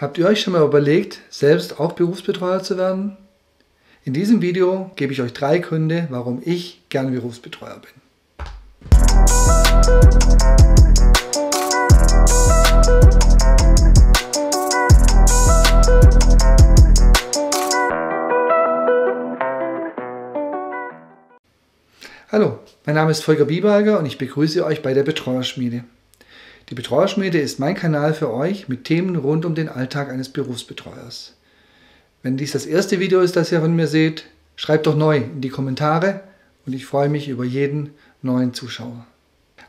Habt ihr euch schon mal überlegt, selbst auch Berufsbetreuer zu werden? In diesem Video gebe ich euch 3 Gründe, warum ich gerne Berufsbetreuer bin. Hallo, mein Name ist Volker Biberger und ich begrüße euch bei der Betreuerschmiede. Die Betreuerschmiede ist mein Kanal für euch mit Themen rund um den Alltag eines Berufsbetreuers. Wenn dies das erste Video ist, das ihr von mir seht, schreibt doch neu in die Kommentare und ich freue mich über jeden neuen Zuschauer.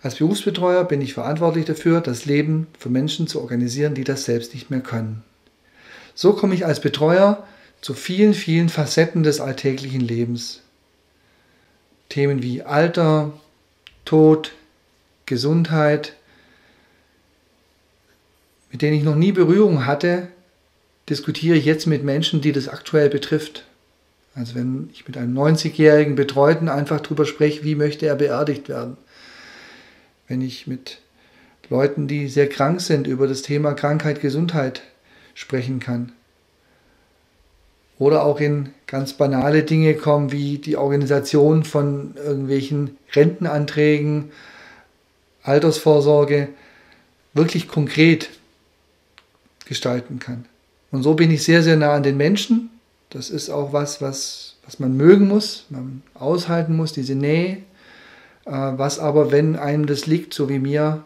Als Berufsbetreuer bin ich verantwortlich dafür, das Leben für Menschen zu organisieren, die das selbst nicht mehr können. So komme ich als Betreuer zu vielen, vielen Facetten des alltäglichen Lebens. Themen wie Alter, Tod, Gesundheit, mit denen ich noch nie Berührung hatte, diskutiere ich jetzt mit Menschen, die das aktuell betrifft. Also wenn ich mit einem 90-jährigen Betreuten einfach darüber spreche, wie möchte er beerdigt werden. Wenn ich mit Leuten, die sehr krank sind, über das Thema Krankheit, Gesundheit sprechen kann. Oder auch in ganz banale Dinge kommen, wie die Organisation von irgendwelchen Rentenanträgen, Altersvorsorge, wirklich konkret gestalten kann. Und so bin ich sehr, sehr nah an den Menschen. Das ist auch was man mögen muss, man aushalten muss, diese Nähe. Was aber, wenn einem das liegt, so wie mir,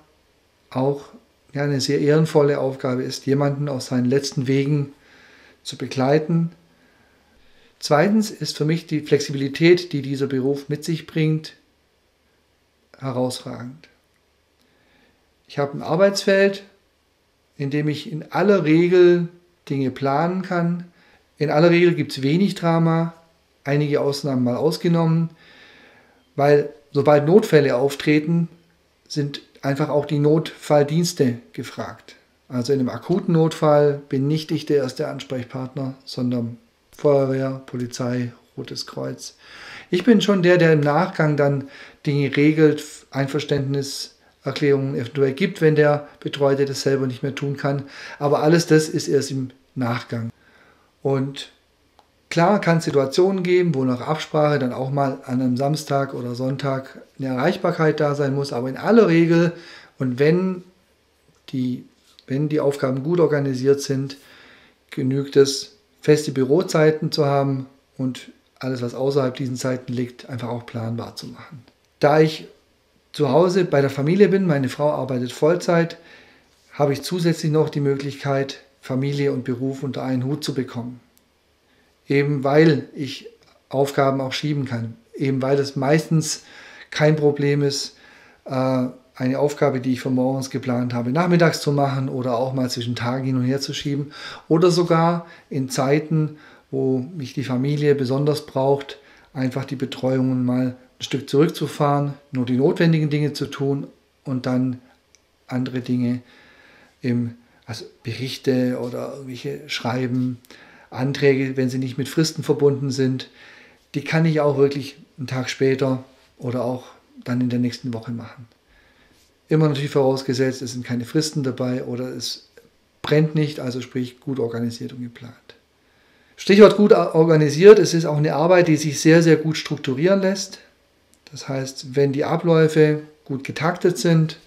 auch eine sehr ehrenvolle Aufgabe ist, jemanden auf seinen letzten Wegen zu begleiten. Zweitens ist für mich die Flexibilität, die dieser Beruf mit sich bringt, herausragend. Ich habe ein Arbeitsfeld, in dem ich in aller Regel Dinge planen kann. In aller Regel gibt es wenig Drama, einige Ausnahmen mal ausgenommen, weil sobald Notfälle auftreten, sind einfach auch die Notfalldienste gefragt. Also in einem akuten Notfall bin nicht ich der erste Ansprechpartner, sondern Feuerwehr, Polizei, Rotes Kreuz. Ich bin schon der im Nachgang dann Dinge regelt, Einverständniserklärungen eventuell gibt, wenn der Betreute das selber nicht mehr tun kann. Aber alles das ist erst im Nachgang. Und klar kann es Situationen geben, wo nach Absprache dann auch mal an einem Samstag oder Sonntag eine Erreichbarkeit da sein muss. Aber in aller Regel und wenn die Aufgaben gut organisiert sind, genügt es, feste Bürozeiten zu haben und alles, was außerhalb diesen Zeiten liegt, einfach auch planbar zu machen. Da ich zu Hause bei der Familie bin, meine Frau arbeitet Vollzeit, habe ich zusätzlich noch die Möglichkeit, Familie und Beruf unter einen Hut zu bekommen. Eben weil ich Aufgaben auch schieben kann. Eben weil es meistens kein Problem ist, eine Aufgabe, die ich von morgens geplant habe, nachmittags zu machen oder auch mal zwischen Tagen hin und her zu schieben. Oder sogar in Zeiten, wo mich die Familie besonders braucht, einfach die Betreuungen mal ein Stück zurückzufahren, nur die notwendigen Dinge zu tun und dann andere Dinge, also Berichte oder irgendwelche Schreiben, Anträge, wenn sie nicht mit Fristen verbunden sind, die kann ich auch wirklich einen Tag später oder auch dann in der nächsten Woche machen. Immer natürlich vorausgesetzt, es sind keine Fristen dabei oder es brennt nicht, also sprich gut organisiert und geplant. Stichwort gut organisiert, es ist auch eine Arbeit, die sich sehr, sehr gut strukturieren lässt. Das heißt, wenn die Abläufe gut getaktet sind,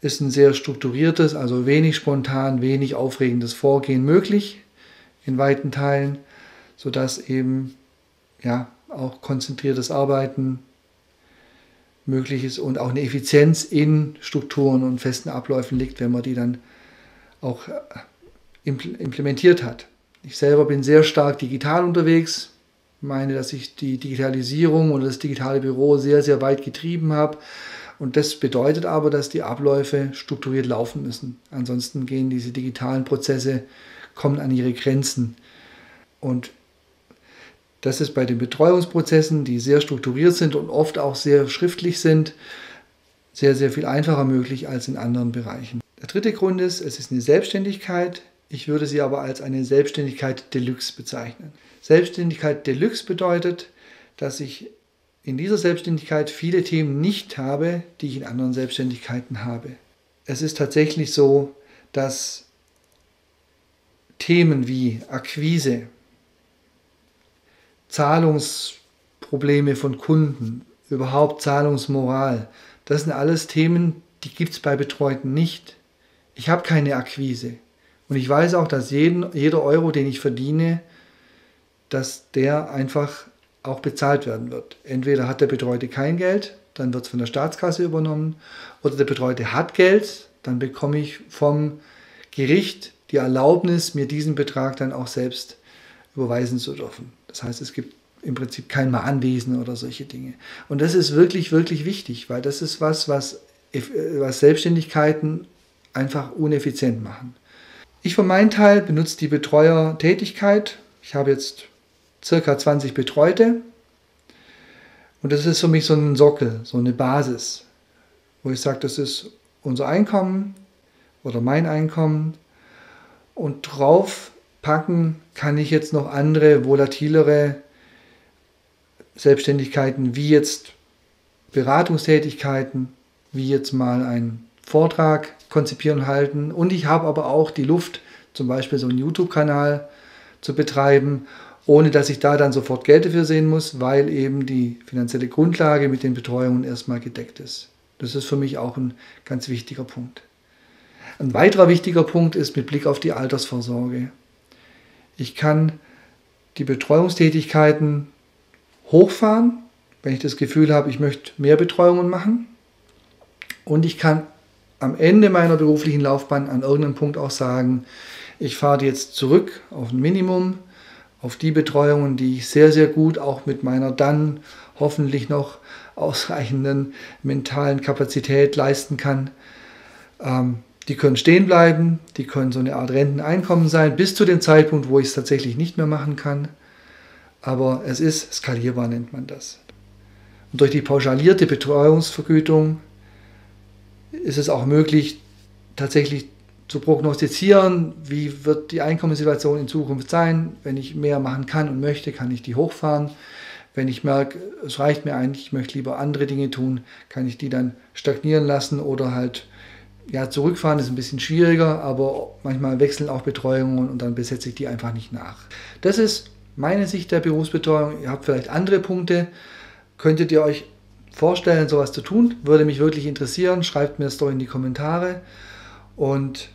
ist ein sehr strukturiertes, also wenig spontan, wenig aufregendes Vorgehen möglich in weiten Teilen, sodass eben auch konzentriertes Arbeiten möglich ist und auch eine Effizienz in Strukturen und festen Abläufen liegt, wenn man die dann auch implementiert hat. Ich selber bin sehr stark digital unterwegs, meine, dass ich die Digitalisierung und das digitale Büro sehr, sehr weit getrieben habe. Und das bedeutet aber, dass die Abläufe strukturiert laufen müssen. Ansonsten gehen diese digitalen Prozesse, kommen an ihre Grenzen. Und das ist bei den Betreuungsprozessen, die sehr strukturiert sind und oft auch sehr schriftlich sind, sehr, sehr viel einfacher möglich als in anderen Bereichen. Der dritte Grund ist, es ist eine Selbstständigkeit. Ich würde sie aber als eine Selbstständigkeit Deluxe bezeichnen. Selbstständigkeit Deluxe bedeutet, dass ich in dieser Selbstständigkeit viele Themen nicht habe, die ich in anderen Selbstständigkeiten habe. Es ist tatsächlich so, dass Themen wie Akquise, Zahlungsprobleme von Kunden, überhaupt Zahlungsmoral, das sind alles Themen, die gibt es bei Betreuten nicht. Ich habe keine Akquise. Und ich weiß auch, dass jeder Euro, den ich verdiene, dass der einfach auch bezahlt werden wird. Entweder hat der Betreute kein Geld, dann wird es von der Staatskasse übernommen, oder der Betreute hat Geld, dann bekomme ich vom Gericht die Erlaubnis, mir diesen Betrag dann auch selbst überweisen zu dürfen. Das heißt, es gibt im Prinzip kein Mahnwesen oder solche Dinge. Und das ist wirklich, wirklich wichtig, weil das ist was Selbstständigkeiten einfach uneffizient machen. Ich für meinen Teil benutze die Betreuertätigkeit. Ich habe jetzt circa 20 Betreute und das ist für mich so ein Sockel, so eine Basis, wo ich sage, das ist unser Einkommen oder mein Einkommen und drauf packen kann ich jetzt noch andere, volatilere Selbstständigkeiten, wie jetzt Beratungstätigkeiten, wie jetzt mal einen Vortrag konzipieren und halten. Und ich habe aber auch die Luft, zum Beispiel so einen YouTube-Kanal zu betreiben, ohne dass ich da dann sofort Geld dafür sehen muss, weil eben die finanzielle Grundlage mit den Betreuungen erstmal gedeckt ist. Das ist für mich auch ein ganz wichtiger Punkt. Ein weiterer wichtiger Punkt ist mit Blick auf die Altersvorsorge. Ich kann die Betreuungstätigkeiten hochfahren, wenn ich das Gefühl habe, ich möchte mehr Betreuungen machen. Und ich kann am Ende meiner beruflichen Laufbahn an irgendeinem Punkt auch sagen, ich fahre jetzt zurück auf ein Minimum, auf die Betreuungen, die ich sehr, sehr gut auch mit meiner dann hoffentlich noch ausreichenden mentalen Kapazität leisten kann. Die können stehen bleiben, die können so eine Art Renteneinkommen sein, bis zu dem Zeitpunkt, wo ich es tatsächlich nicht mehr machen kann. Aber es ist skalierbar, nennt man das. Und durch die pauschalierte Betreuungsvergütung ist es auch möglich, tatsächlich zu prognostizieren, wie wird die Einkommenssituation in Zukunft sein. Wenn ich mehr machen kann und möchte, kann ich die hochfahren. Wenn ich merke, es reicht mir eigentlich, ich möchte lieber andere Dinge tun, kann ich die dann stagnieren lassen oder halt zurückfahren. Das ist ein bisschen schwieriger, aber manchmal wechseln auch Betreuungen und dann besetze ich die einfach nicht nach. Das ist meine Sicht der Berufsbetreuung. Ihr habt vielleicht andere Punkte. Könntet ihr euch vorstellen, sowas zu tun? Würde mich wirklich interessieren. Schreibt mir das doch in die Kommentare. Und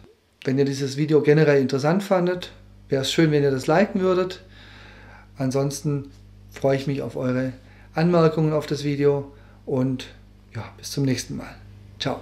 wenn ihr dieses Video generell interessant fandet, wäre es schön, wenn ihr das liken würdet. Ansonsten freue ich mich auf eure Anmerkungen auf das Video und bis zum nächsten Mal. Ciao.